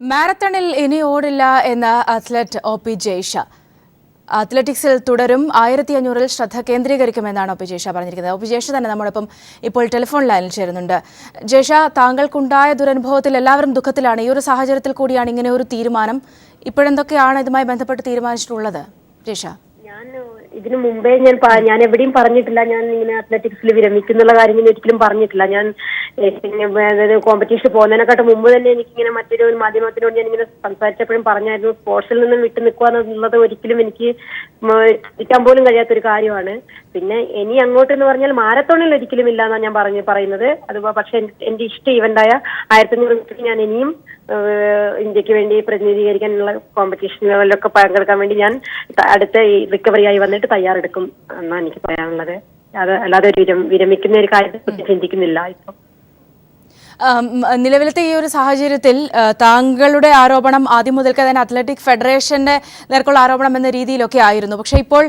മാരത്തണിൽ ഇനി ഓടില്ല എന്ന athlete OP. Jay Shah അത്ലറ്റിക്സിൽ തുടരും 1500-ൽ ശ്രദ്ധ കേന്ദ്രീകരിക്കുമെന്നാണ് ഒ.പി. ജയ്ഷ പറഞ്ഞിരിക്കുന്നത്. ഒ.പി. ജയ്ഷ തന്നെ നമ്മോടൊപ്പം ഇപ്പോൾ ടെലിഫോൺ ലൈനിൽ ചേരുന്നുണ്ട്. ജയ്ഷ, താങ്കൾക്കുണ്ടായ ദുരനുഭവത്തിൽ എല്ലാവരും ദുഃഖത്തിലാണ്. ഈ ഒരു സാഹചര്യത്തിൽ കൂടിയാണ് ഇങ്ങനെ ഒരു തീരുമാനം. ഇപ്പോഴെന്തൊക്കെയാണ് ഇതുമായി ബന്ധപ്പെട്ട് തീരുമാനിച്ചിട്ടുള്ളത് ജയ്ഷ? ഇതിനു മുമ്പേ ഞാൻ എവിടെയും പറഞ്ഞിട്ടില്ല ഞാൻ ഇങ്ങനെ അത്ലറ്റിക്സിൽ വിരമിക്കുന്നുള്ള കാര്യം ഒരിക്കലും പറഞ്ഞിട്ടില്ല. ഞാൻ പിന്നെ കോമ്പറ്റീഷൻ പോകുന്നതിനെക്കാട്ട് മുമ്പ് തന്നെ എനിക്കിങ്ങനെ മറ്റൊരു മാധ്യമത്തിനോട് ഞാൻ ഇങ്ങനെ സംസാരിച്ചപ്പോഴും പറഞ്ഞായിരുന്നു, സ്പോർട്സിൽ നിന്നും വിട്ടു നിൽക്കുക എന്നുള്ളത് ഒരിക്കലും എനിക്ക് ചിന്തിക്കാൻ പോലും കഴിയാത്തൊരു കാര്യമാണ്. പിന്നെ ഇനി അങ്ങോട്ട് എന്ന് പറഞ്ഞാൽ മാരത്തോണിൽ ഒരിക്കലും ഇല്ല എന്നാണ് ഞാൻ പറയുന്നത്. അത് പക്ഷെ എന്റെ ഇഷ്ട ഇവന്റായ 1500 മീറ്റർ ഞാൻ ഇനിയും ഇന്ത്യക്ക് വേണ്ടി പ്രതിനിധീകരിക്കാനുള്ള കോമ്പറ്റീഷനുകളിലൊക്കെ പങ്കെടുക്കാൻ വേണ്ടി ഞാൻ അടുത്ത റിക്കവറി ആയി വന്നിട്ട് തയ്യാറെടുക്കും എന്നാണ് എനിക്ക് പറയാനുള്ളത്. അത് അല്ലാതെ വിരമിക്കുന്ന ഒരു കാര്യത്തെ ചിന്തിക്കുന്നില്ല ഇപ്പം. നിലവിലത്തെ ഈ ഒരു സാഹചര്യത്തിൽ താങ്കളുടെ ആരോപണം ആദ്യം മുതൽക്ക് തന്നെ അത്ലറ്റിക് ഫെഡറേഷന്റെ നേർക്കുള്ള ആരോപണം എന്ന രീതിയിലൊക്കെ ആയിരുന്നു. പക്ഷേ ഇപ്പോൾ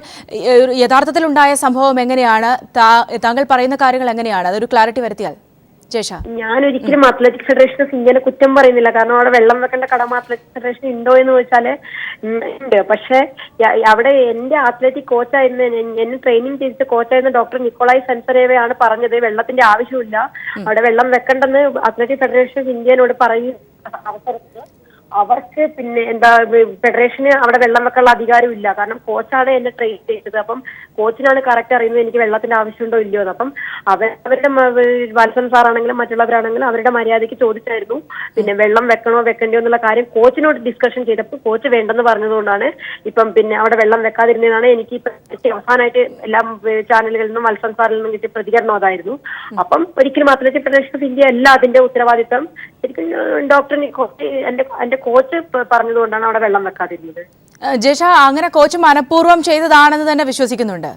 യഥാർത്ഥത്തിൽ ഉണ്ടായ സംഭവം എങ്ങനെയാണ്? താങ്കൾ പറയുന്ന കാര്യങ്ങൾ എങ്ങനെയാണ്? അതൊരു ക്ലാരിറ്റി വരുത്തിയാൽ. ഞാൻ ഒരിക്കലും അത്ലറ്റിക് ഫെഡറേഷൻ ഇന്ത്യനെ കുറ്റം പറയുന്നില്ല. കാരണം അവിടെ വെള്ളം വെക്കേണ്ട കടമ അത്ലറ്റിക് ഫെഡറേഷൻ ഉണ്ടോ എന്ന് ചോദിച്ചാല് ഉണ്ട്. പക്ഷെ അവിടെ എന്റെ അത്ലറ്റിക് കോച്ചായിരുന്ന എന്നെ ട്രെയിനിങ് ചെയ്തിട്ട് കോച്ചായിരുന്ന ഡോക്ടർ നിക്കോളായി സെൻസറേവയാണ് പറഞ്ഞത് വെള്ളത്തിന്റെ ആവശ്യമില്ല, അവിടെ വെള്ളം വെക്കേണ്ടെന്ന് അത്ലറ്റിക് ഫെഡറേഷൻ ഇന്ത്യനോട് പറയുന്ന അവസരത്തിൽ അവർക്ക് പിന്നെ എന്താ ഫെഡറേഷന് അവിടെ വെള്ളം വെക്കാനുള്ള അധികാരമില്ല. കാരണം കോച്ചാണ് എന്നെ ട്രെയിൻ ചെയ്തത്. അപ്പം കോച്ചിനാണ് കറക്റ്റ് അറിയുന്നത് എനിക്ക് വെള്ളത്തിന്റെ ആവശ്യമുണ്ടോ ഇല്ലയോ എന്ന്. അപ്പം അവരുടെ വത്സൻ സാറാണെങ്കിലും മറ്റുള്ളവരാണെങ്കിലും അവരുടെ മര്യാദയ്ക്ക് ചോദിച്ചായിരുന്നു പിന്നെ വെള്ളം വെക്കണോ വെക്കണ്ടോ എന്നുള്ള കാര്യം കോച്ചിനോട് ഡിസ്കഷൻ ചെയ്തപ്പോൾ കോച്ച് വേണ്ടെന്ന് പറഞ്ഞതുകൊണ്ടാണ് ഇപ്പം പിന്നെ അവിടെ വെള്ളം വെക്കാതിരുന്നതാണ്. എനിക്ക് അവസാനമായിട്ട് എല്ലാ ചാനലുകളിൽ നിന്നും വത്സൻ സാറിൽ നിന്നും കിട്ടിയ പ്രതികരണം അതായിരുന്നു. അപ്പം ഒരിക്കലും അത്ലറ്റിക് ഫെഡറേഷൻ ഓഫ് ഇന്ത്യ അല്ല അതിന്റെ ഉത്തരവാദിത്തം. ശരിക്കും ഡോക്ടർ എന്റെ കോച്ച് പറഞ്ഞതുകൊണ്ടാണ് അവിടെ വെള്ളം വെക്കാതിരുന്നത്. ജയ്ഷ, അങ്ങനെ കോച്ച് മനഃപൂർവ്വം ചെയ്തതാണെന്ന് തന്നെ വിശ്വസിക്കുന്നുണ്ട്?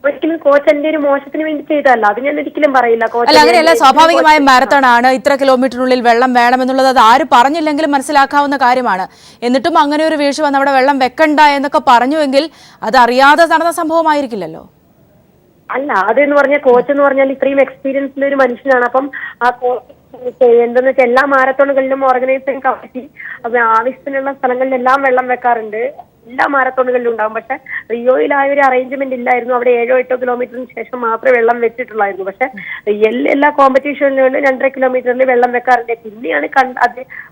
ഒരിക്കലും കോച്ച് എന്റെ ഒരു മോശത്തിന് വേണ്ടി ചെയ്തതല്ല, അത് ഞാൻ ഒരിക്കലും പറയില്ല. അല്ല, അങ്ങനെയല്ല. സ്വാഭാവികമായും മാരത്തൺ ആണ്, ഇത്ര കിലോമീറ്ററിനുള്ളിൽ വെള്ളം വേണമെന്നുള്ളത് അത് ആര് പറഞ്ഞില്ലെങ്കിലും മനസ്സിലാക്കാവുന്ന കാര്യമാണ്. എന്നിട്ടും അങ്ങനെ ഒരു വീഴ്ച വന്ന് അവിടെ വെള്ളം വെക്കണ്ട എന്നൊക്കെ പറഞ്ഞുവെങ്കിൽ അത് അറിയാതെ നടന്ന സംഭവമായിരിക്കില്ലല്ലോ. അല്ല, അതെന്ന് പറഞ്ഞാൽ കോച്ച് എന്ന് പറഞ്ഞാൽ ഇത്രയും എക്സ്പീരിയൻസിൽ ഒരു മനുഷ്യനാണ്. അപ്പം ആ കോച്ച് എന്തെന്ന് വെച്ചാൽ എല്ലാ മാരത്തോണുകളിലും ഓർഗനൈസിംഗ് കമ്മിറ്റി ആവശ്യത്തിനുള്ള സ്ഥലങ്ങളിലെല്ലാം വെള്ളം വെക്കാറുണ്ട്. എല്ലാ മാരത്തോണുകളിലും ഉണ്ടാവും. പക്ഷെ റിയോയിൽ ആ ഒരു അറേഞ്ച്മെന്റ് ഇല്ലായിരുന്നു. അവിടെ 7-8 കിലോമീറ്ററിന് ശേഷം മാത്രമേ വെള്ളം വെച്ചിട്ടുള്ളായിരുന്നു. പക്ഷെ എല്ലാ കോമ്പറ്റീഷനുകളിലും 2.5 കിലോമീറ്ററിൽ വെള്ളം വെക്കാറുണ്ട്. പിന്നെയാണ്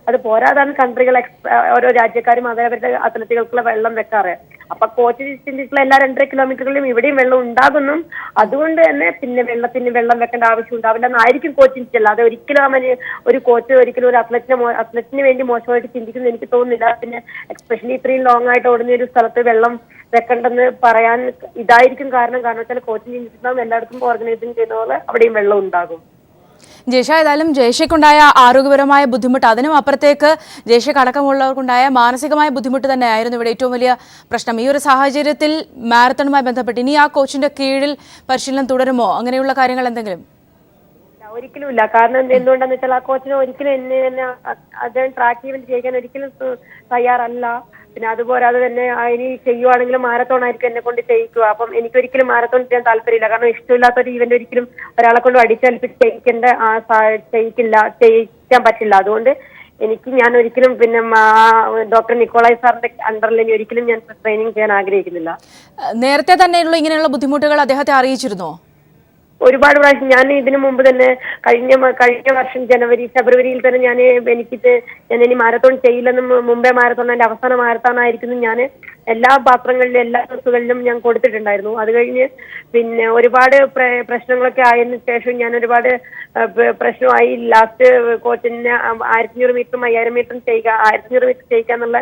അത് പോരാതാണ് കൺട്രികൾ ഓരോ രാജ്യക്കാരും അവരുടെ അത്ലറ്റുകൾക്കുള്ള വെള്ളം വെക്കാറ്. അപ്പൊ കോച്ച് ചിന്തിച്ചിട്ടുള്ള എല്ലാ 2.5 കിലോമീറ്ററിലും ഇവിടെയും വെള്ളം ഉണ്ടാകുന്നും അതുകൊണ്ട് തന്നെ പിന്നെ വെള്ളം വെക്കേണ്ട ആവശ്യം ഉണ്ടാവില്ല എന്നായിരിക്കും കോച്ച് ചിന്തിച്ചല്ല. അത് ഒരിക്കലും ഒരു കോച്ച് ഒരിക്കലും ഒരു അത്ലറ്റിന് വേണ്ടി മോശമായിട്ട് ചിന്തിക്കുന്നത് എനിക്ക് തോന്നുന്നില്ല. പിന്നെ എസ്പെഷ്യലി ഇത്രയും ലോങ് ആയിട്ട് ഓടുന്ന ഒരു സ്ഥലത്ത് വെള്ളം വെക്കണ്ടെന്ന് പറയാൻ ഇതായിരിക്കും കാരണം വെച്ചാൽ കോച്ച് ചിന്തിച്ചിട്ടുണ്ടാവും എല്ലായിടത്തും ഓർഗനൈസിംഗ് ചെയ്യുന്ന പോലെ അവിടെയും വെള്ളം ഉണ്ടാകും. ജയ്ഷ, ഏതായാലും ജയ്ഷയ്ക്കുണ്ടായ ആരോഗ്യപരമായ ബുദ്ധിമുട്ട്, അതിനും അപ്പുറത്തേക്ക് ജയ്ഷയ്ക്ക് അടക്കമുള്ളവർക്കുണ്ടായ മാനസികമായ ബുദ്ധിമുട്ട് തന്നെയായിരുന്നു ഇവിടെ ഏറ്റവും വലിയ പ്രശ്നം. ഈ ഒരു സാഹചര്യത്തിൽ മാരത്തണുമായി ബന്ധപ്പെട്ട് ഇനി ആ കോച്ചിന്റെ കീഴിൽ പരിശീലനം തുടരുമോ? അങ്ങനെയുള്ള കാര്യങ്ങൾ എന്തെങ്കിലും? ഒരിക്കലും ഇല്ല. കാരണം എന്തുകൊണ്ടാന്ന് വെച്ചാൽ ആ കോച്ചിന് ഒരിക്കലും എന്നെ അദ്ദേഹം ട്രാക്ക് ഈവന്റ് ചെയ്യിക്കാൻ ഒരിക്കലും തയ്യാറല്ല. പിന്നെ അതുപോരാതെ തന്നെ ഇനി ചെയ്യുവാണെങ്കിലും മാരത്തോൺ ആയിരിക്കും എന്നെ കൊണ്ട് ചെയ്യിക്കുക. അപ്പം എനിക്കൊരിക്കലും മാരത്തോൺ ചെയ്യാൻ താല്പര്യമില്ല. കാരണം ഇഷ്ടമില്ലാത്ത ഒരു ഈവന്റ് ഒരിക്കലും ഒരാളെ കൊണ്ട് അടിച്ചേൽപ്പിച്ച് ചെയ്യിക്കാൻ പറ്റില്ല. അതുകൊണ്ട് ഞാൻ ഒരിക്കലും പിന്നെ ഡോക്ടർ നിക്കോളായി സാറിന്റെ അണ്ടറിൽ ഇനി ഒരിക്കലും ഞാൻ ട്രെയിനിങ് ചെയ്യാൻ ആഗ്രഹിക്കുന്നില്ല. നേരത്തെ തന്നെയുള്ള ഇങ്ങനെയുള്ള ബുദ്ധിമുട്ടുകൾ അദ്ദേഹത്തെ അറിയിച്ചിരുന്നോ? ഒരുപാട് പ്രാവശ്യം ഞാൻ ഇതിനു മുമ്പ് തന്നെ കഴിഞ്ഞ വർഷം ഫെബ്രുവരിയിൽ തന്നെ ഞാൻ ഇനി മാരത്തോൺ ചെയ്യില്ലെന്നും മുംബൈ മാരത്തോൺ എന്റെ അവസാന മാരത്തോൺ ആയിരിക്കുന്നു ഞാൻ എല്ലാ പാത്രങ്ങളിലും എല്ലാ ദിവസങ്ങളിലും ഞാൻ കൊടുത്തിട്ടുണ്ടായിരുന്നു. അത് കഴിഞ്ഞ് പിന്നെ ഒരുപാട് പ്രശ്നങ്ങളൊക്കെ ആയതിനു ശേഷം ഞാൻ ഒരുപാട് പ്രശ്നമായി. ലാസ്റ്റ് കോച്ചിന് 1500 മീറ്ററും 5000 മീറ്ററും ചെയ്യുക, 1500 മീറ്റർ ചെയ്യിക്കാന്നുള്ള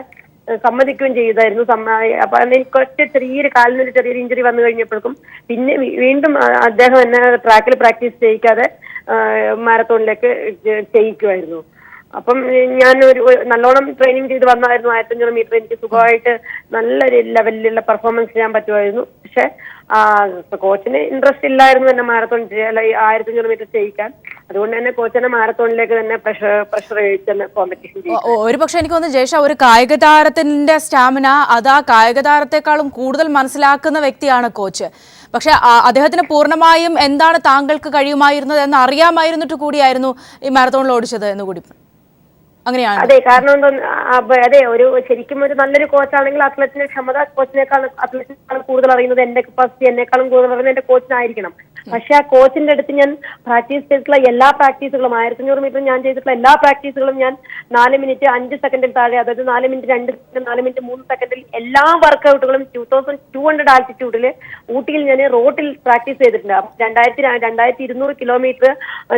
സമ്മതിക്കുകയും ചെയ്തായിരുന്നു. അപ്പൊ എനിക്ക് ചെറിയൊരു കാലിനൊരു ചെറിയൊരു ഇഞ്ചുറി വന്നു കഴിഞ്ഞപ്പോഴേക്കും പിന്നെ വീണ്ടും അദ്ദേഹം എന്നെ ട്രാക്കിൽ പ്രാക്ടീസ് ചെയ്യിക്കാതെ മാരത്തോണിലേക്ക് ചെയ്യിക്കുമായിരുന്നു. അപ്പം ഞാൻ ഒരു നല്ലോണം ട്രെയിനിങ് ചെയ്ത് വന്നായിരുന്നു. 1500 മീറ്റർ എനിക്ക് സുഖമായിട്ട് നല്ലൊരു ലെവലിലുള്ള പെർഫോമൻസ് ചെയ്യാൻ പറ്റുമായിരുന്നു. പക്ഷെ കോച്ചിന് ഇൻട്രസ്റ്റ് ഇല്ലായിരുന്നു എന്നെ മാരത്തോൺ 1500 മീറ്റർ ചെയ്യിക്കാൻ. അതുകൊണ്ട് തന്നെ കോച്ചിനെ മാരത്തോണിലേക്ക് തന്നെ പ്രഷർ കഴിച്ച് കോമ്പറ്റീഷൻ ചെയ്യും. ഒരു പക്ഷെ എനിക്ക് തോന്നുന്നു ജയ്ഷ, ഒരു കായിക താരത്തിന്റെ സ്റ്റാമിന അത് ആ കായിക താരത്തെക്കാളും കൂടുതൽ മനസ്സിലാക്കുന്ന വ്യക്തിയാണ് കോച്ച്. പക്ഷെ അദ്ദേഹത്തിന് പൂർണ്ണമായും എന്താണ് താങ്കൾക്ക് കഴിയുമായിരുന്നത് എന്ന് അറിയാമായിരുന്നിട്ട് കൂടിയായിരുന്നു ഈ മാരത്തോണിൽ ഓടിച്ചത് എന്ന് കൂടി. അങ്ങനെയാണ്. അതെ, കാരണം അതെ, ശരിക്കും ഒരു നല്ലൊരു കോച്ചാണെങ്കിൽ അത്ലറ്റിന്റെ ക്ഷമത അത്ലറ്റിനേക്കാളും കൂടുതൽ അറിയുന്നത് എന്റെ കപ്പാസിറ്റി എന്നേക്കാളും കൂടുതൽ അറിയുന്നത് എന്റെ കോച്ചിനായിരിക്കണം. പക്ഷെ ആ കോച്ചിന്റെ അടുത്ത് ഞാൻ പ്രാക്ടീസ് ചെയ്തിട്ടുള്ള എല്ലാ പ്രാക്ടീസുകളും 1500 മീറ്റർ ഞാൻ ചെയ്തിട്ടുള്ള എല്ലാ പ്രാക്ടീസുകളും ഞാൻ 4 മിനിറ്റ് 5 സെക്കൻഡിൽ താഴെ, അതായത് 4 മിനിറ്റ് 2 സെക്കൻഡ്, 4 മിനിറ്റ് 3 സെക്കൻഡിൽ എല്ലാ വർക്കൗട്ടുകളും 2200 ആൾട്ടിറ്റ്യൂഡിൽ ഊട്ടിയിൽ ഞാൻ റോട്ടിൽ പ്രാക്ടീസ് ചെയ്തിട്ടുണ്ട്. 2200 കിലോമീറ്റർ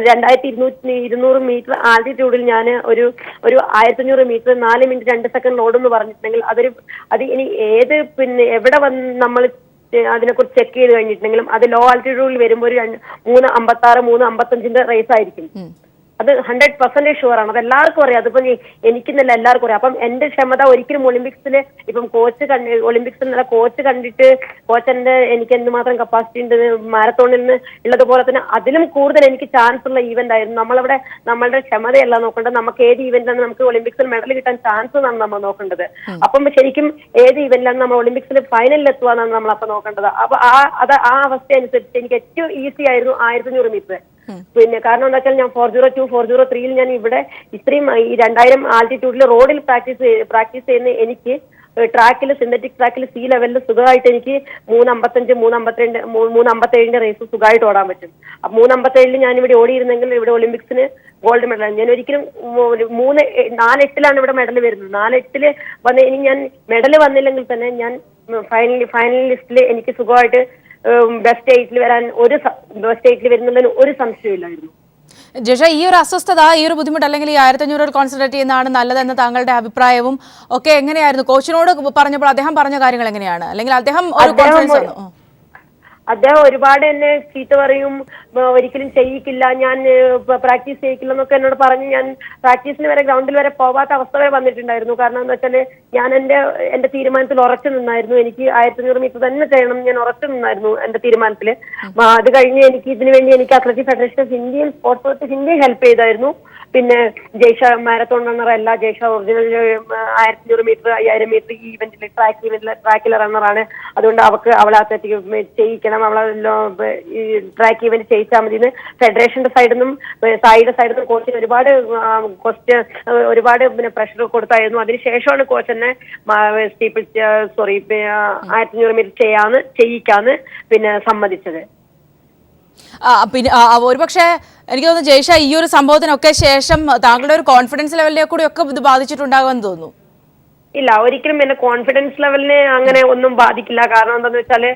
2200 മീറ്റർ ആൾട്ടിറ്റ്യൂഡിൽ ഞാൻ ഒരു 1500 മീറ്റർ 4 മിനിറ്റ് 2 സെക്കൻഡ് ഓടുമെന്ന് പറഞ്ഞിട്ടുണ്ടെങ്കിൽ അത് ഇനി എവിടെ വന്ന് നമ്മൾ അതിനെക്കുറിച്ച് ചെക്ക് ചെയ്ത് കഴിഞ്ഞിട്ടുണ്ടെങ്കിലും അത് ലോ ആൾട്ടിറ്റ്യൂഡിൽ വരുമ്പോൾ ഒരു 3:56 3:55 റേസ് ആയിരിക്കും. അത് 100% ഷുവറാണ്. അത് എല്ലാവർക്കും അറിയാം. അതിപ്പോ എനിക്കെന്നല്ല, എല്ലാവർക്കും അറിയാം. അപ്പം എന്റെ ക്ഷമത ഒരിക്കലും ഒളിമ്പിക്സില് ഇപ്പം ഒളിമ്പിക്സിൽ കോച്ച് കണ്ടിട്ട് കോച്ചന്റെ എനിക്ക് എന്തുമാത്രം കപ്പാസിറ്റി ഉണ്ട് മാരത്തോണിൽ നിന്ന് ഉള്ളതുപോലെ തന്നെ അതിലും കൂടുതൽ എനിക്ക് ചാൻസ് ഉള്ള ഈവന്റ് ആയിരുന്നു. നമ്മളുടെ ക്ഷമതയല്ല നോക്കേണ്ടത്, നമുക്ക് ഏത് ഈവന്റിലാണ് നമുക്ക് ഒളിമ്പിക്സിൽ മെഡൽ കിട്ടാൻ ചാൻസ് എന്നാണ് നമ്മൾ നോക്കേണ്ടത്. അപ്പം ശരിക്കും ഏത് ഈവന്റിലാണ് നമ്മൾ ഒളിമ്പിക്സിൽ ഫൈനലിൽ എത്തുകയെന്നാണ് നമ്മൾ അപ്പൊ നോക്കേണ്ടത്. അപ്പൊ ആ അവസ്ഥ അനുസരിച്ച് എനിക്ക് ഏറ്റവും ഈസി ആയിരുന്നു 1500 മീറ്റർ. കാരണം എന്താ വെച്ചാൽ ഞാൻ 402 403 ഞാൻ ഇവിടെ ഇത്രയും ഈ 2000 ആൾട്ടിറ്റ്യൂഡിൽ റോഡിൽ പ്രാക്ടീസ് ചെയ്യുന്ന എനിക്ക് ട്രാക്കിൽ സിന്തറ്റിക് ട്രാക്കിൽ സീ ലെവലിൽ സുഖമായിട്ട് എനിക്ക് 3:55 3:57 റേസ് സുഖമായിട്ട് ഓടാൻ പറ്റും. 3:57 ഞാൻ ഇവിടെ ഓടിയിരുന്നെങ്കിൽ ഇവിടെ ഒളിമ്പിക്സിന് ഗോൾഡ് മെഡൽ. ഞാൻ ഒരിക്കലും 4:08 ഇവിടെ മെഡൽ വരുന്നത്. 4:08 വന്ന് ഇനി ഞാൻ മെഡൽ വന്നില്ലെങ്കിൽ തന്നെ ഞാൻ ഫൈനലിസ്റ്റിൽ എനിക്ക് സുഖമായിട്ട് ബെസ്റ്റ് എയ്റ്റിൽ വരുന്നതിന് ഒരു സംശയമില്ലായിരുന്നു. ജിഷ, ഈ ഒരു അസ്വസ്ഥത, ഈ ഒരു ബുദ്ധിമുട്ട്, അല്ലെങ്കിൽ ഈ 1500 കോൺസെൻട്രേറ്റ് ചെയ്യുന്നതാണ് നല്ലതെന്ന് താങ്കളുടെ അഭിപ്രായവും ഒക്കെ എങ്ങനെയായിരുന്നു? കോച്ചിനോട് പറഞ്ഞപ്പോൾ അദ്ദേഹം പറഞ്ഞ കാര്യങ്ങൾ എങ്ങനെയാണ്? അല്ലെങ്കിൽ അദ്ദേഹം ഒരു കോൺഫിഡൻസ് വന്നു? അദ്ദേഹം ഒരുപാട് എന്നെ ചീത്ത പറയും, ഒരിക്കലും ചെയ്യിക്കില്ല, ഞാൻ പ്രാക്ടീസ് ചെയ്യിക്കില്ല എന്നൊക്കെ എന്നോട് പറഞ്ഞ് ഞാൻ പ്രാക്ടീസിന് വരെ ഗ്രൗണ്ടിൽ വരെ പോവാത്ത അവസ്ഥ വരെ വന്നിട്ടുണ്ടായിരുന്നു. കാരണം എന്താ വെച്ചാല് ഞാൻ എന്റെ തീരുമാനത്തിൽ ഉറച്ചു നിന്നായിരുന്നു. എനിക്ക് 1500 മീറ്റർ തന്നെ ചെയ്യണം, ഞാൻ ഉറച്ചു നിന്നായിരുന്നു എന്റെ തീരുമാനത്തിൽ. അത് കഴിഞ്ഞ് ഇതിനു വേണ്ടി എനിക്ക് അത്ലറ്റിക് ഫെഡറേഷൻ ഓഫ് ഇന്ത്യയും സ്പോർട്സ് അതോറിറ്റി ഓഫ് ഇന്ത്യയും ഹെൽപ്പ് ചെയ്തായിരുന്നു. പിന്നെ ജയ്ഷ മാരത്തോൺ റണ്ണർ അല്ല, ജയ്ഷ ഒറിജിനൽ 1500 മീറ്റർ 5000 മീറ്റർ ഈ ഈവന്റിൽ ട്രാക്കിലെ റണ്ണറാണ്. അതുകൊണ്ട് അവളെ അത്ലറ്റിക് ചെയ്യിക്കണം, അവളെ ഈ ട്രാക്ക് ഈവന്റ് ചെയ്യിച്ചാൽ മതി എന്ന് ഫെഡറേഷന്റെ സൈഡിൽ നിന്നും സായിയുടെ സൈഡിൽ നിന്നും കോച്ചിന് ഒരുപാട് പ്രഷർ കൊടുത്തായിരുന്നു. അതിനുശേഷമാണ് കോച്ച് എന്നെ 1500 മീറ്റർ ചെയ്യിക്കാന്ന് സമ്മതിച്ചത്. പിന്നെ ഒരുപക്ഷെ എനിക്ക് തോന്നുന്നു ജയ്ഷ, ഈ ഒരു സംഭവത്തിനൊക്കെ ശേഷം താങ്കളുടെ ഒരു കോൺഫിഡൻസ് ലെവലിലേക്ക് കൂടി ഒക്കെ ഇത് ബാധിച്ചിട്ടുണ്ടാകുമെന്ന് തോന്നുന്നു. ഇല്ല, ഒരിക്കലും എന്റെ കോൺഫിഡൻസ് ലെവലിനെ അങ്ങനെ ഒന്നും ബാധിക്കില്ല. കാരണം എന്താന്ന് വെച്ചാല്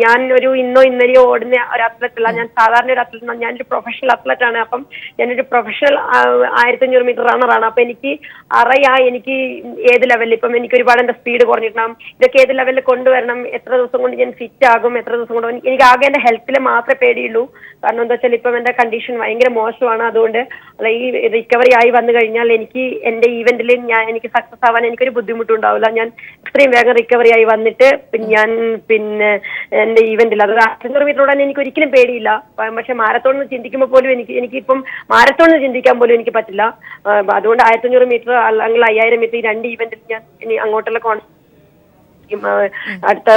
ഞാൻ ഒരു ഇന്നലെയോ ഓടുന്ന ഒരു അത്ലറ്റ് അല്ല. ഞാൻ സാധാരണ ഒരു അത്ലറ്റ്, ഞാനൊരു പ്രൊഫഷണൽ അത്ലറ്റ് ആണ്. അപ്പം ഞാനൊരു പ്രൊഫഷണൽ 1500 മീറ്റർ റണ്ണറാണ്. അപ്പൊ എനിക്ക് എനിക്ക് ഏത് ലെവലിൽ ഇപ്പം എനിക്ക് ഒരുപാട് എന്റെ സ്പീഡ് കുറഞ്ഞിട്ടുണ്ടാകും, ഇതൊക്കെ ഏത് ലെവലിൽ കൊണ്ടുവരണം, എത്ര ദിവസം കൊണ്ട് ഞാൻ ഫിറ്റ് ആകും, എത്ര ദിവസം കൊണ്ട് എനിക്ക് ആകെ എന്റെ ഹെൽത്തിൽ മാത്രമേ പേടിയുള്ളൂ. കാരണം എന്താ വെച്ചാൽ ഇപ്പം എന്റെ കണ്ടീഷൻ ഭയങ്കര മോശമാണ്. അതുകൊണ്ട് ഈ റിക്കവറി ആയി വന്നു കഴിഞ്ഞാൽ എനിക്ക് എന്റെ ഈവന്റിൽ എനിക്ക് സക്സസ് ആവാൻ എനിക്കൊരു ബുദ്ധിമുട്ടുണ്ടാവില്ല. ഞാൻ ഇത്രയും വേഗം റിക്കവറി ആയി വന്നിട്ട് ഞാൻ എന്റെ ഈവന്റിൽ അത് 1500 മീറ്റർ ഓടാൻ എനിക്ക് ഒരിക്കലും പേടിയില്ല. പക്ഷെ മാരത്തോണിന് ചിന്തിക്കുമ്പോൾ പോലും എനിക്കിപ്പം മാരത്തോണിന് ചിന്തിക്കാൻ പോലും എനിക്ക് പറ്റില്ല. അതുകൊണ്ട് 1500 മീറ്റർ അല്ലെങ്കിൽ 5000 മീറ്റർ ഈ 2 ഈവന്റിൽ ഞാൻ ഇനി അങ്ങോട്ടുള്ള അടുത്ത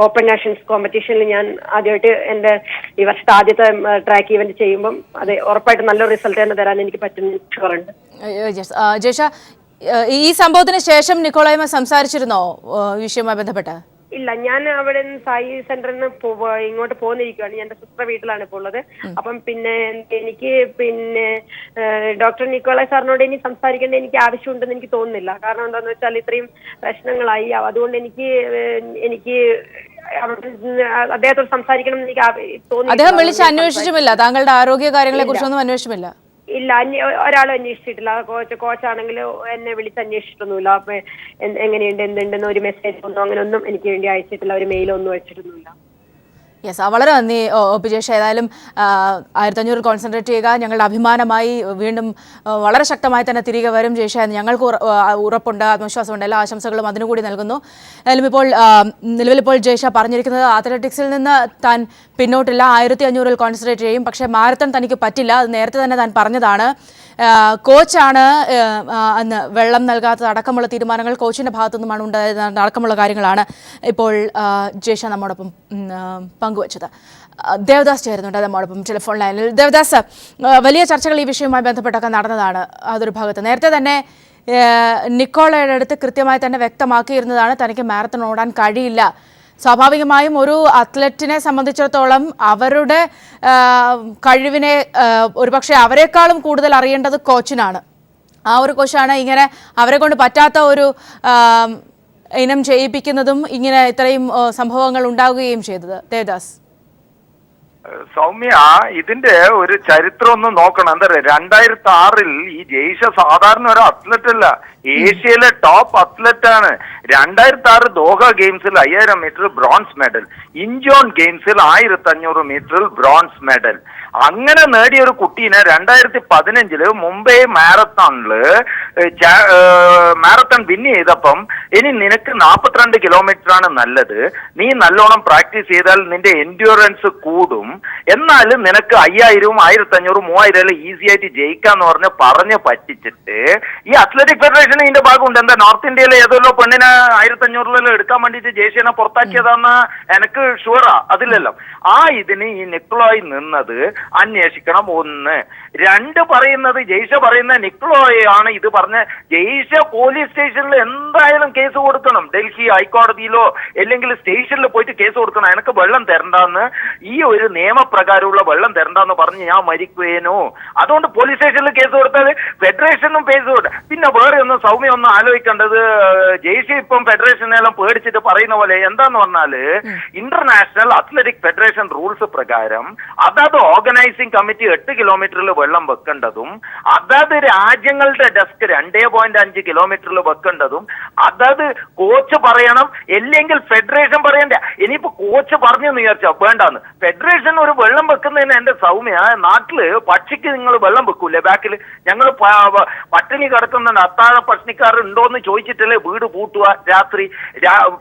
ഓപ്പൺ നാഷൻസ് കോമ്പറ്റീഷനിൽ ഞാൻ ആദ്യമായിട്ട് എന്റെ ഈ വർഷത്തെ ആദ്യത്തെ ട്രാക്ക് ഈവന്റ് ചെയ്യുമ്പം അത് ഉറപ്പായിട്ട് നല്ലൊരു റിസൾട്ട് തന്നെ തരാൻ എനിക്ക് പറ്റുന്ന ഷുവറുണ്ട്. ജയ്ഷ, ഈ സംഭവത്തിന് ശേഷം നിക്കോളായ്മ സംസാരിച്ചിരുന്നോ വിഷയവുമായി ബന്ധപ്പെട്ട്? ഇല്ല, ഞാൻ അവിടെ സായി സെന്ററിൽ നിന്ന് ഇങ്ങോട്ട് പോന്നിരിക്കുകയാണ്. എന്റെ സിസ്റ്റർ വീട്ടിലാണ് ഇപ്പോൾ ഉള്ളത്. അപ്പം എനിക്ക് ഡോക്ടർ നിക്കോളായ് സാറിനോട് ഇനി സംസാരിക്കേണ്ട എനിക്ക് ആവശ്യമുണ്ടെന്ന് എനിക്ക് തോന്നുന്നില്ല. കാരണം എന്താന്ന് വെച്ചാൽ ഇത്രയും പ്രശ്നങ്ങളായി. അതുകൊണ്ട് എനിക്ക് അദ്ദേഹത്തോട് സംസാരിക്കണം എന്ന് എനിക്ക് തോന്നി. അദ്ദേഹം വിളിച്ച് അന്വേഷിച്ചുമില്ല താങ്കളുടെ ആരോഗ്യ കാര്യങ്ങളെ കുറിച്ചൊന്നും അന്വേഷിച്ചില്ല? ഇല്ല, ഒരാളും അന്വേഷിച്ചിട്ടില്ല. കോച്ചാണെങ്കിൽ എന്നെ വിളിച്ച് അന്വേഷിച്ചിട്ടൊന്നുമില്ല. അപ്പൊ എങ്ങനെയുണ്ട് എന്തുണ്ടെന്ന് ഒരു മെസ്സേജ് ഒന്നും അങ്ങനെ ഒന്നും എനിക്ക് വേണ്ടി അയച്ചിട്ടില്ല, ഒരു മെയിലൊന്നും അയച്ചിട്ടൊന്നുമില്ല. യെസ്, വളരെ നന്ദി ഒ.പി. ജയ്ഷ. ഏതായാലും 1500 കോൺസെൻട്രേറ്റ് ചെയ്യുക, ഞങ്ങളുടെ അഭിമാനമായി വീണ്ടും വളരെ ശക്തമായി തന്നെ തിരികെ വരും ജയ്ഷ എന്ന് ഞങ്ങൾക്ക് ഉറപ്പുണ്ട്, ആത്മവിശ്വാസമുണ്ട്. എല്ലാ ആശംസകളും അതിനുകൂടി നൽകുന്നു. ഏതായാലും നിലവിലിപ്പോൾ ജയ്ഷ പറഞ്ഞിരിക്കുന്നത് അത്ലറ്റിക്സിൽ നിന്ന് താൻ പിന്നോട്ടില്ല, 1500 കോൺസെൻട്രേറ്റ് ചെയ്യും. പക്ഷേ മാരത്തൺ തനിക്ക് പറ്റില്ല, അത് നേരത്തെ തന്നെ താൻ പറഞ്ഞതാണ്. കോച്ചാണ് അന്ന് വെള്ളം നൽകാത്തത് അടക്കമുള്ള തീരുമാനങ്ങൾ കോച്ചിൻ്റെ ഭാഗത്തു നിന്നുമാണ് ഉണ്ടായത് അടക്കമുള്ള കാര്യങ്ങളാണ് ഇപ്പോൾ ജയ്ഷ നമ്മോടൊപ്പം പങ്കുവച്ചത്. ദേവദാസ് ചേരുന്നുണ്ട് നമ്മോടൊപ്പം ടെലിഫോൺ ലൈനിൽ. ദേവദാസ്, വലിയ ചർച്ചകൾ ഈ വിഷയവുമായി ബന്ധപ്പെട്ടൊക്കെ നടന്നതാണ്. അതൊരു ഭാഗത്ത് നേരത്തെ തന്നെ നിക്കോളയുടെ അടുത്ത് കൃത്യമായി തന്നെ വ്യക്തമാക്കിയിരുന്നതാണ് തനിക്ക് മാരത്തൺ ഓടാൻ കഴിയില്ല. സ്വാഭാവികമായും ഒരു അത്ലറ്റിനെ സംബന്ധിച്ചിടത്തോളം അവരുടെ കഴിവിനെ ഒരുപക്ഷെ അവരെക്കാളും കൂടുതൽ അറിയേണ്ടത് കോച്ചിനാണ്. ആ ഒരു കോച്ചാണ് ഇങ്ങനെ അവരെ കൊണ്ട് പറ്റാത്ത ഒരു ഇനം ചെയ്യിപ്പിക്കുന്നതും ഇങ്ങനെ ഇത്രയും സംഭവങ്ങൾ ഉണ്ടാവുകയും ചെയ്തത്. ദേവദാസ്, സൗമ്യ, ഇതിന്റെ ഒരു ചരിത്രം ഒന്ന് നോക്കണം. എന്താ പറയുക, 2006 ഈ ജയ്ഷ സാധാരണ ഒരു അത്ലറ്റ് അല്ല, ഏഷ്യയിലെ ടോപ്പ് അത്ലറ്റ് ആണ്. 2006 ദോഹ ഗെയിംസിൽ 5000 മീറ്റർ ബ്രോൺസ് മെഡൽ, ഇൻജോൺ ഗെയിംസിൽ 1500 മീറ്ററിൽ ബ്രോൺസ് മെഡൽ. അങ്ങനെ നേടിയ ഒരു കുട്ടീനെ 2015 മുംബൈ മാരത്തോണില് മാരത്തോൺ വിൻ ചെയ്തപ്പം, ഇനി നിനക്ക് 42 കിലോമീറ്റർ ആണ് നല്ലത്, നീ നല്ലോണം പ്രാക്ടീസ് ചെയ്താൽ നിന്റെ എൻഡ്യൂറൻസ് കൂടും, എന്നാലും നിനക്ക് 5000, 1500, 3000 ഈസി ആയിട്ട് ജയിക്കാന്ന് പറഞ്ഞ് പറ്റിച്ചിട്ട് ഈ അത്ലറ്റിക് ഫെഡറേഷൻ ഇതിന്റെ ഭാഗമുണ്ട്. എന്താ, നോർത്ത് ഇന്ത്യയിലെ ഏതോ പെണ്ണിനെ 1500 എടുക്കാൻ വേണ്ടിയിട്ട് ജയ്ഷനെ പുറത്താക്കിയതാന്ന് എനിക്ക് ഷുവറാ, അതില്ലല്ലോ. ആ ഇതിന് ഈ നിക്ലോയ് നിന്നത് അന്വേഷിക്കണം. 1. 2 പറയുന്നത്, ജയ്ഷ പറയുന്ന നിക്ലോയ് ആണ് ഇത് പറഞ്ഞ. ജയ്ഷ പോലീസ് സ്റ്റേഷനിൽ എന്തായാലും കേസ് കൊടുക്കണം, ഡൽഹി ഹൈക്കോടതിയിലോ അല്ലെങ്കിൽ സ്റ്റേഷനിൽ പോയിട്ട് കേസ് കൊടുക്കണം. എനിക്ക് വെള്ളം തരണ്ടെന്ന്, ഈ ഒരു നിയമപ്രകാരമുള്ള വെള്ളം തരണ്ടെന്ന് പറഞ്ഞ് ഞാൻ മരിക്കുവേനോ. അതുകൊണ്ട് പോലീസ് സ്റ്റേഷനിൽ കേസ് കൊടുത്താൽ ഫെഡറേഷനും കേസ് കൊടുക്കും. പിന്നെ വേറെ ഒന്നും സൗമ്യ ഒന്നും ആലോചിക്കേണ്ടത്, ജയ്ഷ ഇപ്പം ഫെഡറേഷനെല്ലാം പേടിച്ചിട്ട് പറയുന്ന പോലെ എന്താന്ന് പറഞ്ഞാല്, ഇന്റർനാഷണൽ അത്ലറ്റിക് ഫെഡറേഷൻ റൂൾസ് പ്രകാരം അതാത് ഓർഗനൈസിംഗ് കമ്മിറ്റി 8 കിലോമീറ്ററിൽ വെള്ളം വെക്കേണ്ടതും, അതാത് രാജ്യങ്ങളുടെ ഡെസ്ക് 2.5 കിലോമീറ്ററിൽ വെക്കേണ്ടതും അതാത് കോച്ച് പറയണം, അല്ലെങ്കിൽ ഫെഡറേഷൻ പറയണ്ട. ഇനിയിപ്പോ കോച്ച് പറഞ്ഞെന്ന് വിചാരിച്ചാ വേണ്ടാന്ന്. ഫെഡറേഷൻ ഒരു വെള്ളം വെക്കുന്നതിന് എന്റെ സൗമ്യ, നാട്ടില് പക്ഷിക്ക് നിങ്ങൾ വെള്ളം വെക്കൂലേ ബാക്കിൽ? ഞങ്ങൾ പട്ടിണി കിടക്കുന്നുണ്ട്, അത്താഴ പട്ടിണിക്കാർ ഉണ്ടോന്ന് ചോദിച്ചിട്ടല്ലേ വീട് പൂട്ടുക രാത്രി.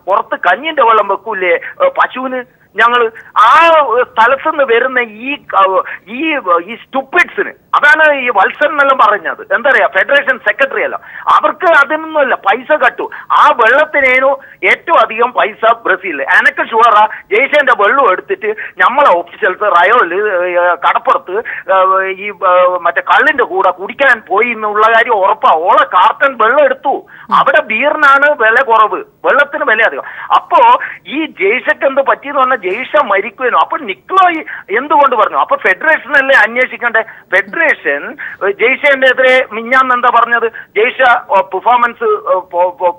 പുറത്ത് കഞ്ഞിന്റെ വെള്ളം വെക്കൂലേ പശുവിന്? ഞങ്ങൾ ആ സ്ഥലത്തുനിന്ന് വരുന്ന ഈ സ്റ്റുപ്പിഡ്സിന്, അതാണ് ഈ വത്സൻ എന്നെല്ലാം പറഞ്ഞത്. എന്താ പറയാ, ഫെഡറേഷൻ സെക്രട്ടറി അല്ല, അവർക്ക് അതിനൊന്നുമല്ല, പൈസ കട്ടു. ആ വെള്ളത്തിനേനു ഏറ്റവും അധികം പൈസ ബ്രസീലിൽ. എനക്ക് ഷുവറാ, ജയ്ഷന്റെ വെള്ളം എടുത്തിട്ട് നമ്മളെ ഓഫീഷ്യൽസ് റയോയില് കടപ്പുറത്ത് ഈ മറ്റേ കള്ളിന്റെ കൂടെ കുടിക്കാൻ പോയി എന്നുള്ള കാര്യം ഉറപ്പാ. ഓളെ കാർട്ടൺ വെള്ളം എടുത്തു. അവിടെ ബീറിനാണ് വില കുറവ്, വെള്ളത്തിന് വില അധികം. അപ്പോ ഈ ജയ്ഷക്ക് എന്ത് പറ്റിയെന്ന് പറഞ്ഞാൽ ജയ്ഷ മരിക്കുവാനോ. അപ്പൊ നിക്ലോയ് എന്തുകൊണ്ട് പറഞ്ഞു? അപ്പൊ ഫെഡറേഷൻ അല്ലേ അന്വേഷിക്കണ്ടേ? ഫെഡറേഷൻ ജയ്ഷന്റെ എതിരെ മിഞ്ഞാന്ന് എന്താ പറഞ്ഞത്? ജയ്ഷ പെർഫോമൻസ്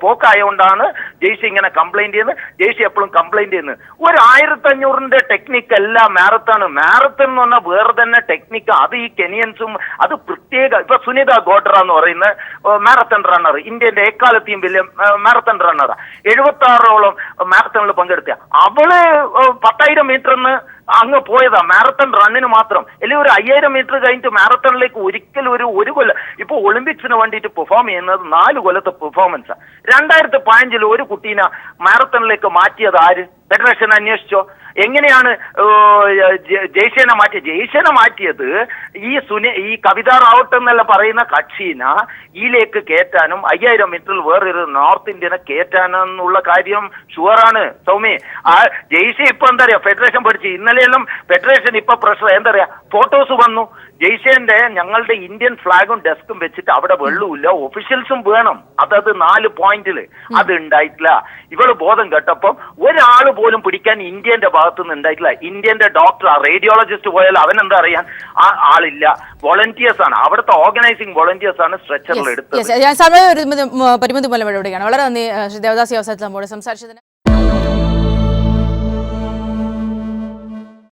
പോക്കായോണ്ടാണ് ജയ്ഷ ഇങ്ങനെ കംപ്ലൈന്റ് ചെയ്യുന്നത്. ജയ്ഷ എപ്പോഴും കംപ്ലൈന്റ് ചെയ്യുന്നത്. ഒരു 1500 ടെക്നിക്ക് അല്ല മാരത്തോൺ. മാരത്തോൺ എന്ന് പറഞ്ഞാൽ വേറെ തന്നെ ടെക്നിക്ക്. അത് ഈ കെനിയൻസും അത് പ്രത്യേക. ഇപ്പൊ സുനിത ഗോഡ്ര എന്ന് പറയുന്ന മാരത്തോൺ റണ്ണർ, ഇന്ത്യന്റെ എക്കാലത്തെയും വലിയ മാരത്തോൺ റണ്ണറാ. 76ഓളം മാരത്തോണിൽ പങ്കെടുത്ത അവള് 10,000 മീറ്ററിന്ന് അങ്ങ് പോയതാ മാരത്തോൺ റണ്ണിന് മാത്രം. അല്ലെങ്കിൽ ഒരു 5000 മീറ്റർ കഴിഞ്ഞിട്ട് മാരത്തോണിലേക്ക് ഒരിക്കലും ഒരു കൊല്ലം. ഇപ്പൊ ഒളിമ്പിക്സിന് വേണ്ടിയിട്ട് പെർഫോം ചെയ്യുന്നത് 4 കൊല്ലത്തെ പെർഫോമൻസാ. 2015 ഒരു കുട്ടീനെ മാരത്തോണിലേക്ക് മാറ്റിയത് ആര്? ഫെഡറേഷൻ അന്വേഷിച്ചോ? എങ്ങനെയാണ് ജയ്ഷനെ മാറ്റിയത്? ജയ്ഷനെ മാറ്റിയത് ഈ കവിത റാവത്ത് എന്നല്ല പറയുന്ന കക്ഷീന ഇതിലേക്ക് കയറ്റാനും 5000 മീറ്ററിൽ വേറൊരു നോർത്ത് ഇന്ത്യനെ കയറ്റാനെന്നുള്ള കാര്യം ഷുവറാണ് സൗമ്യ. ആ ജയ്ഷ ഇപ്പൊ എന്താ പറയാ, ഫെഡറേഷൻ പഠിച്ച് ഇന്നലെയെല്ലാം ഫെഡറേഷൻ ഇപ്പൊ പ്രശ്നം എന്താ പറയാ, ഫോട്ടോസ് വന്നു. ജയ്ഷന്റെ ഞങ്ങളുടെ ഇന്ത്യൻ ഫ്ലാഗും ഡെസ്കും വെച്ചിട്ട് അവിടെ വെള്ളമില്ല, ഒഫീഷ്യൽസും വേണം. അതത് 4 പോയിന്റില് അത് ഉണ്ടായിട്ടില്ല. ഇവള് ബോധം കേട്ടപ്പം ഒരാൾ പോലും പിടിക്കാൻ ഇന്ത്യന്റെ ഭാഗത്തുനിന്ന് ഉണ്ടായിട്ടില്ല. ഇന്ത്യന്റെ ഡോക്ടർ, റേഡിയോളജിസ്റ്റ് പോയാൽ അവൻ എന്താ അറിയാൻ ആളില്ല. വോളണ്ടിയേഴ്സ് ആണ്, അവിടുത്തെ ഓർഗനൈസിംഗ് വോളണ്ടിയേഴ്സ് ആണ് സ്ട്രെച്ചറിൽ എടുത്തത്. സമയം പരിമിതി മൂലം ഇവിടെയാണ്. വളരെ നന്ദി ദേവദാസ് ഈ അവസരത്തിൽ നമ്മോട് സംസാരിച്ചതിന്.